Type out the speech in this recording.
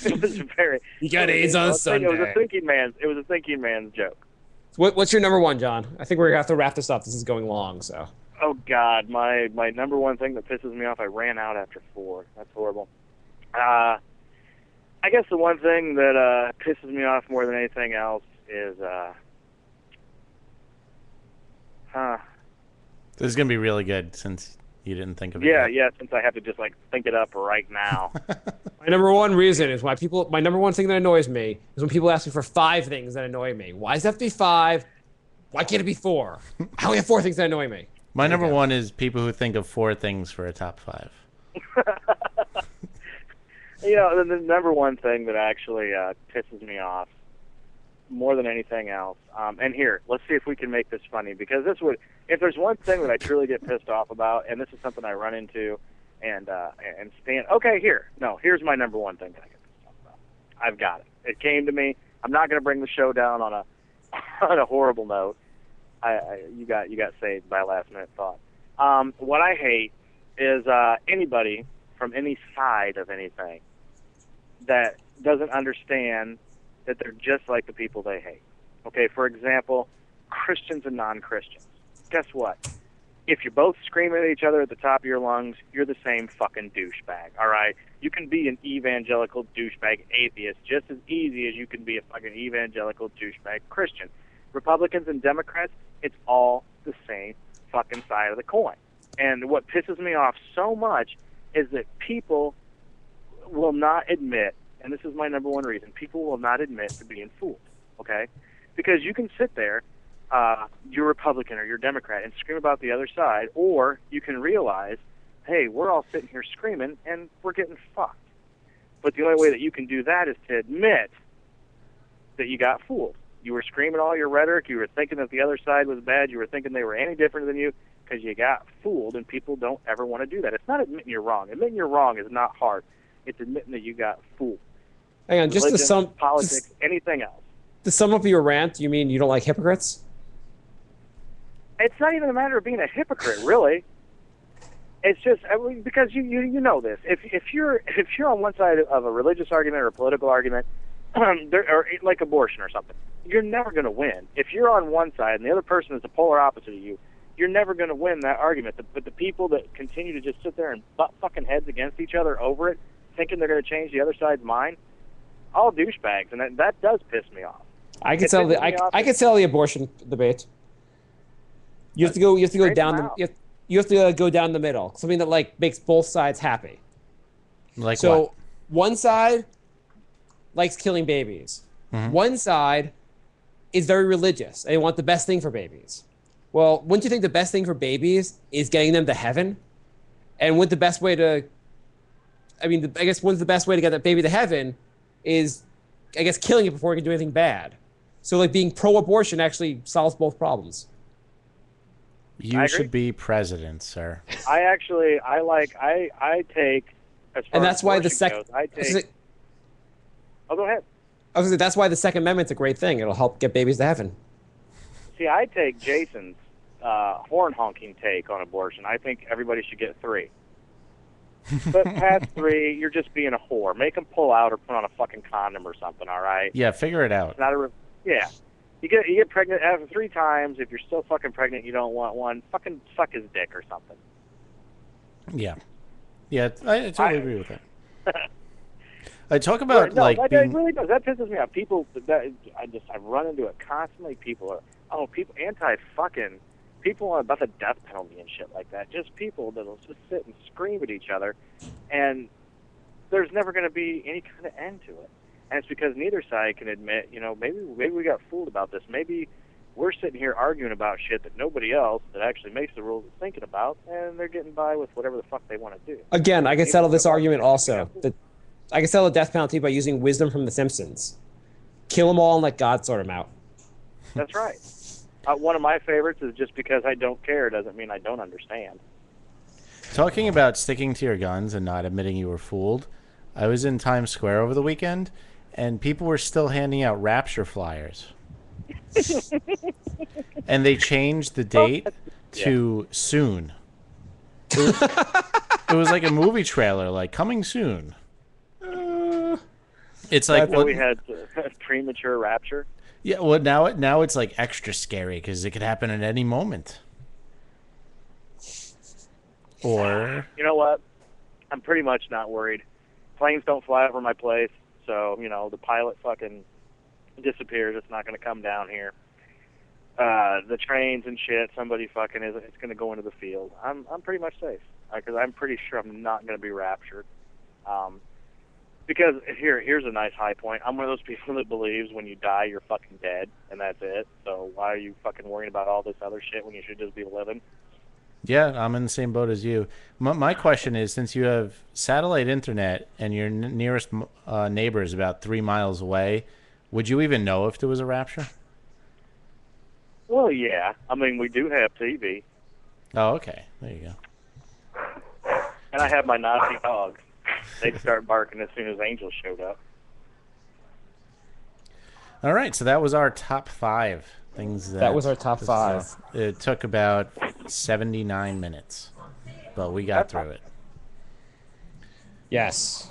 It was very. You got AIDS on Sunday. It was a thinking man's joke. What's your number one, John? I think we're gonna have to wrap this up. This is going long, so. Oh God, my number one thing that pisses me off. I ran out after 4. That's horrible. I guess the one thing that pisses me off more than anything else is This is gonna be really good since you didn't think of it. Yeah. Since I have to just think it up right now. My number one reason is why people. My number one thing that annoys me is when people ask me for 5 things that annoy me. Why does it have to be 5? Why can't it be 4? I only have 4 things that annoy me. My number one is people who think of 4 things for a top 5. The number one thing that actually pisses me off more than anything else. And here, let's see if we can make this funny, because if there's one thing that I truly get pissed off about, and this is something I run into and stand. Okay, here's my number one thing that I get pissed off about. I've got it. It came to me. I'm not going to bring the show down on a horrible note. You got saved by a last minute thought. What I hate is anybody from any side of anything that doesn't understand that they're just like the people they hate. Okay, for example, Christians and non-Christians. Guess what? If you're both screaming at each other at the top of your lungs, you're the same fucking douchebag, all right? You can be an evangelical douchebag atheist just as easy as you can be a fucking evangelical douchebag Christian. Republicans and Democrats, it's all the same fucking side of the coin. And what pisses me off so much is that people will not admit, and this is my number one reason, people will not admit to being fooled, okay? Because you can sit there, you're Republican or you're Democrat, and scream about the other side, or you can realize, hey, we're all sitting here screaming, and we're getting fucked. But the only way that you can do that is to admit that you got fooled. You were screaming all your rhetoric, you were thinking that the other side was bad, you were thinking they were any different than you, because you got fooled, and people don't ever want to do that. It's not admitting you're wrong. Admitting you're wrong is not hard. It's admitting that you got fooled. Hang on, Religion, just to sum politics, anything else. To sum up your rant, you mean you don't like hypocrites? It's not even a matter of being a hypocrite, really. It's just because you know this. If you're on one side of a religious argument or a political argument, or like abortion or something, you're never going to win. If you're on one side and the other person is the polar opposite of you, you're never going to win that argument. But the people that continue to just sit there and butt fucking heads against each other over it, thinking they're going to change the other side's mind, all douchebags, and that does piss me off. I can sell the abortion debate. You have to go down the middle. Something that makes both sides happy. What? One side likes killing babies. Mm-hmm. One side is very religious. They want the best thing for babies. Well, wouldn't you think the best thing for babies is getting them to heaven? And wouldn't the best way to when's the best way to get that baby to heaven is, I guess, killing it before it can do anything bad. So being pro-abortion actually solves both problems. You should be president, sir. I take, as far and that's as why go ahead. I was gonna say, that's why the Second Amendment's a great thing. It'll help get babies to heaven. See, I take Jason's horn honking take on abortion. I think everybody should get 3. But past 3, you're just being a whore. Make them pull out or put on a fucking condom or something. All right? Yeah, figure it out. It's not yeah. You get pregnant after 3 times. If you're still fucking pregnant, you don't want one. Fucking suck his dick or something. Yeah, I totally agree with that. I talk about that really does. That pisses me off. People I run into it constantly. People about the death penalty and shit like that. Just people that'll just sit and scream at each other, and there's never going to be any kind of end to it. And it's because neither side can admit, maybe we got fooled about this. Maybe we're sitting here arguing about shit that nobody else that actually makes the rules is thinking about, and they're getting by with whatever the fuck they want to do. Again, I can settle this argument also. I can settle the death penalty by using wisdom from The Simpsons. Kill them all and let God sort them out. That's right. One of my favorites is just because I don't care doesn't mean I don't understand. Talking about sticking to your guns and not admitting you were fooled, I was in Times Square over the weekend, and people were still handing out Rapture flyers. And they changed the date to soon. It was like a movie trailer, coming soon. It's like Until we had premature rapture. Yeah, well now it's like extra scary because it could happen at any moment. Or You know what? I'm pretty much not worried. Planes don't fly over my place, so the pilot fucking disappears. It's not going to come down here. The trains and shit. Somebody fucking is. It's going to go into the field. I'm pretty much safe because I'm pretty sure I'm not going to be raptured. Because here's a nice high point. I'm one of those people that believes when you die, you're fucking dead, and that's it. So why are you fucking worrying about all this other shit when you should just be living? yeah, I'm in the same boat as you. My question is, since you have satellite internet and your nearest neighbor is about 3 miles away, would you even know if there was a rapture? Well, yeah. I mean, we do have TV. Oh, okay. There you go. And I have my Nazi dogs. They'd start barking as soon as angels showed up. All right, so that was our top 5 things. That was our top 5. It took about 79 minutes, but we got through it. Yes.